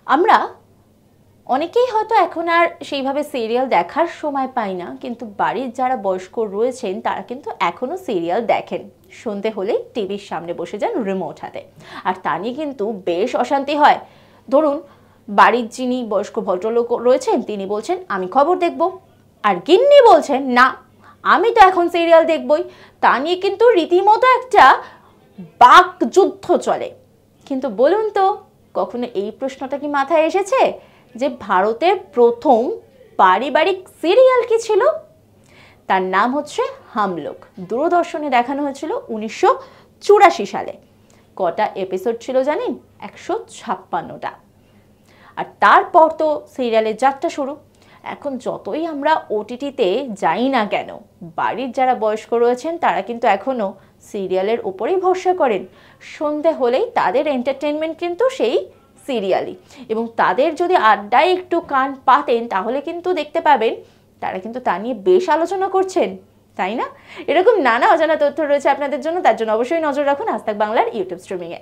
আমরা অনেকেই হয়তো এখন আর সেইভাবে সিরিয়াল দেখার সময় পাই না, কিন্তু বাড়ির যারা বয়স্ক রয়েছেন তারা কিন্তু এখনও সিরিয়াল দেখেন। সন্ধে হলেই টিভির সামনে বসে যান রিমোট হাতে, আর তা নিয়ে কিন্তু বেশ অশান্তি হয়। ধরুন বাড়ির যিনি বয়স্ক ভদ্রলোক রয়েছেন তিনি বলছেন আমি খবর দেখব, আর গিন্নি বলছেন না আমি তো এখন সিরিয়াল দেখবই। তা নিয়ে কিন্তু রীতিমতো একটা বাকযুদ্ধ চলে। কিন্তু বলুন তো, কখনো এই প্রশ্নটা কি মাথায় এসেছে যে ভারতের প্রথম পারিবারিক সিরিয়াল কি ছিল? তার নাম হচ্ছে হাম লোগ। দূরদর্শনে দেখানো হয়েছিল 1984 সালে। কটা এপিসোড ছিল জানেন? 156টা। আর তারপর তো সিরিয়ালের যাত্রা শুরু। এখন যতই আমরা ওটিটিতে যাই না কেন, বাড়ির যারা বয়স্ক রয়েছেন তারা কিন্তু এখনও সিরিয়ালের উপরেই ভরসা করেন। সন্ধে হলেই তাদের এন্টারটেনমেন্ট কিন্তু সেই সিরিয়ালই, এবং তাদের যদি আড্ডায় একটু কান পাতেন তাহলে কিন্তু দেখতে পাবেন তারা কিন্তু তা নিয়ে বেশ আলোচনা করছেন, তাই না? এরকম নানা অজানা তথ্য রয়েছে আপনাদের জন্য, তার জন্য অবশ্যই নজর রাখুন আজ তাক বাংলার ইউটিউব স্ট্রিমিংয়ে।